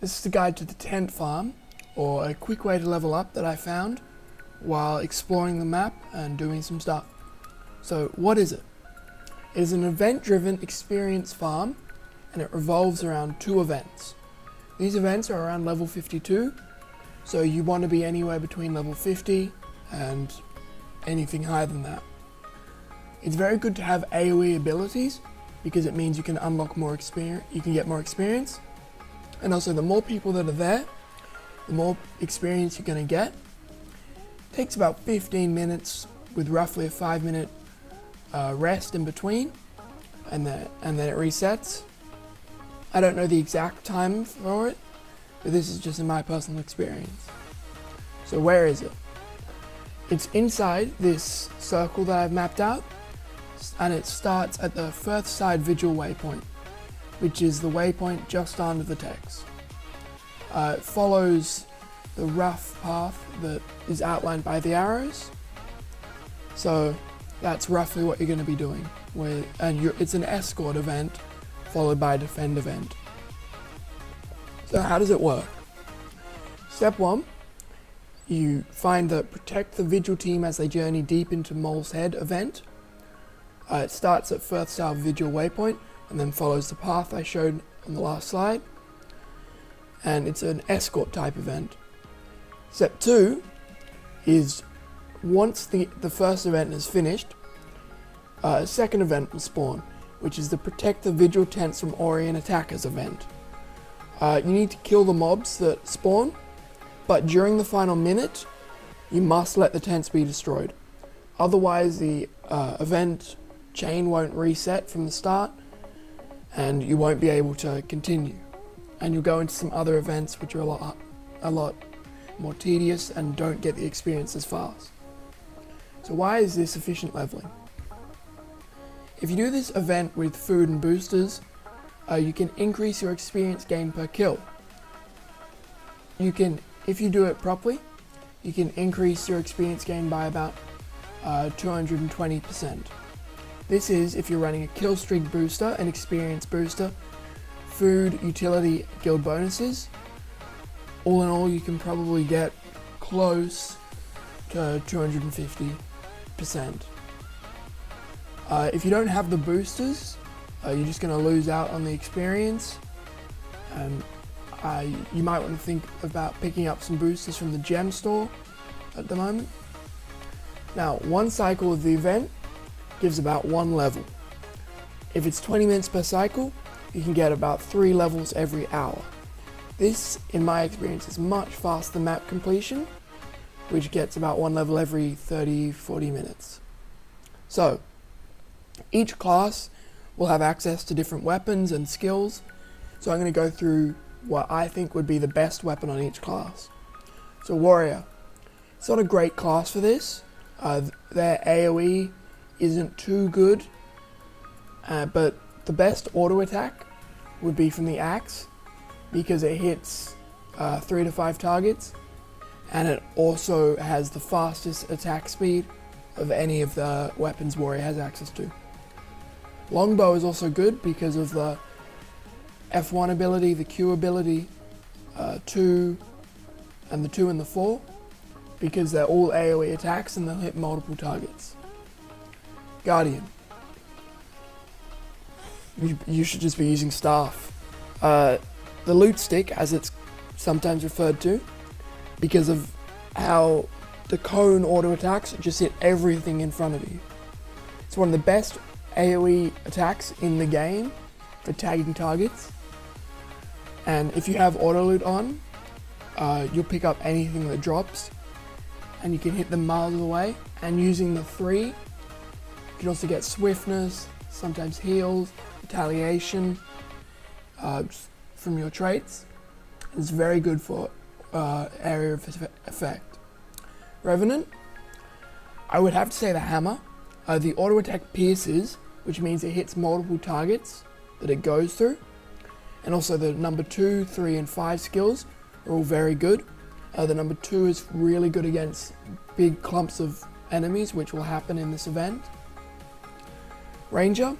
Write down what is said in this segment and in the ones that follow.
This is the guide to the tent farm, or a quick way to level up that I found while exploring the map and doing some stuff. So what is it? It is an event-driven experience farm, and it revolves around 2 events. These events are around level 52, so you want to be anywhere between level 50 and anything higher than that. It's very good to have AoE abilities because it means you can unlock more experience, you can get more experience, and also the more people that are there, the more experience you're going to get. It takes about 15 minutes with roughly a 5-minute rest in between, and then it resets. I don't know the exact time for it, but this is just in my personal experience. So where is it? It's inside this circle that I've mapped out, and it starts at the first side visual waypoint, which is the waypoint just under the text. It follows the rough path that is outlined by the arrows. So that's roughly what you're going to be doing. It's an escort event followed by a defend event. So how does it work? Step 1, you find the protect the vigil team as they journey deep into Mole's Head event. It starts at first star vigil waypoint and then follows the path I showed on the last slide. And it's an escort type event. Step 2 is once the first event is finished, a second event will spawn, which is the protect the vigil tents from Orient attackers event. You need to kill the mobs that spawn, but during the final minute, you must let the tents be destroyed. Otherwise, the event chain won't reset from the start, and you won't be able to continue. And you'll go into some other events which are a lot more tedious and don't get the experience as fast. So why is this efficient leveling? If you do this event with food and boosters, you can increase your experience gain per kill. If you do it properly, you can increase your experience gain by about 220%. This is if you're running a kill streak booster, an experience booster, food, utility, guild bonuses. All in all, you can probably get close to 250%. If you don't have the boosters, you're just going to lose out on the experience. You might want to think about picking up some boosters from the gem store at the moment. Now, one cycle of the event gives about 1 level. If it's 20 minutes per cycle, you can get about 3 levels every hour. This, in my experience, is much faster than map completion, which gets about 1 level every 30-40 minutes. So, each class will have access to different weapons and skills, so I'm going to go through what I think would be the best weapon on each class. So Warrior, it's not a great class for this. Their AoE isn't too good, but the best auto attack would be from the axe, because it hits 3 to 5 targets, and it also has the fastest attack speed of any of the weapons Warrior has access to. Longbow is also good because of the F1 ability, the Q ability, 2 and the 2 and the 4, because they're all AoE attacks and they'll hit multiple targets. Guardian. You should just be using staff. The loot stick, as it's sometimes referred to, because of how the cone auto attacks just hit everything in front of you. It's one of the best AoE attacks in the game for tagging targets. And if you have auto loot on, you'll pick up anything that drops, and you can hit them miles away. And using the 3, you can also get swiftness, sometimes heals, retaliation from your traits. It's very good for area of effect. Revenant, I would have to say the hammer. The auto attack pierces, which means it hits multiple targets that it goes through. And also the number 2, 3 and 5 skills are all very good. The number 2 is really good against big clumps of enemies, which will happen in this event. Ranger,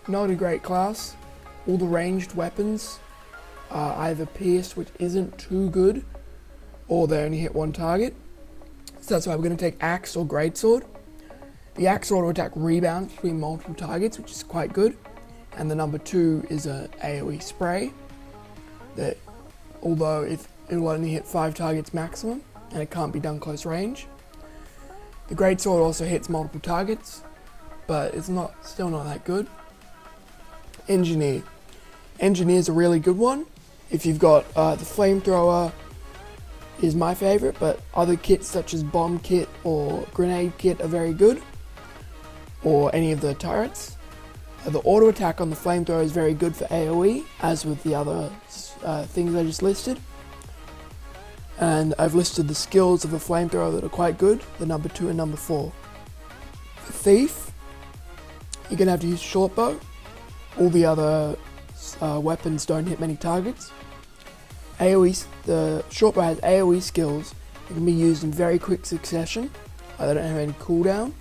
not a great class. All the ranged weapons either pierce, which isn't too good, or they only hit one target. So that's why we're going to take axe or greatsword. The axe auto attack rebounds between multiple targets, which is quite good. And the number 2 is a AoE spray that, although it'll only hit 5 targets maximum, and it can't be done close range. The greatsword also hits multiple targets, but it's still not that good. Engineer. Engineer's a really good one. If you've got the flamethrower is my favorite, but other kits such as bomb kit or grenade kit are very good, or any of the turrets. The auto attack on the flamethrower is very good for AoE, as with the other things I just listed. And I've listed the skills of the flamethrower that are quite good, the number 2 and number 4. The thief, you're going to have to use short bow. All the other weapons don't hit many targets. The short bow has AoE skills that can be used in very quick succession. They don't have any cooldown.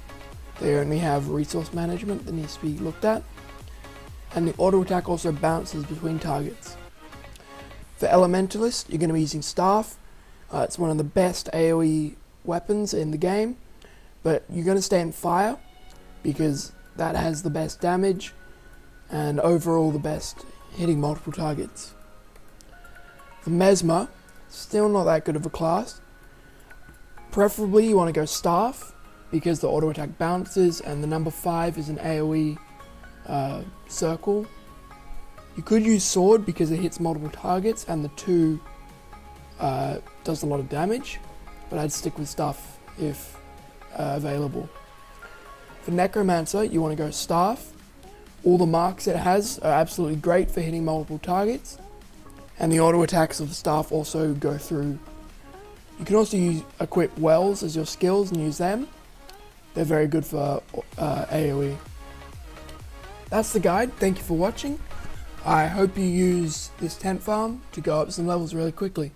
They only have resource management that needs to be looked at. And the auto attack also bounces between targets. For Elementalist, you're going to be using Staff. It's one of the best AoE weapons in the game, but you're going to stay in Fire because that has the best damage and overall the best hitting multiple targets. For Mesmer, still not that good of a class. Preferably you want to go Staff because the auto attack bounces, and the number 5 is an AoE circle. You could use Sword because it hits multiple targets, and the 2 does a lot of damage, but I'd stick with Staff if available. For Necromancer, you want to go Staff. All the marks it has are absolutely great for hitting multiple targets, and the auto attacks of the Staff also go through. You can also equip Wells as your skills and use them. They're very good for AoE. That's the guide. Thank you for watching. I hope you use this tent farm to go up some levels really quickly.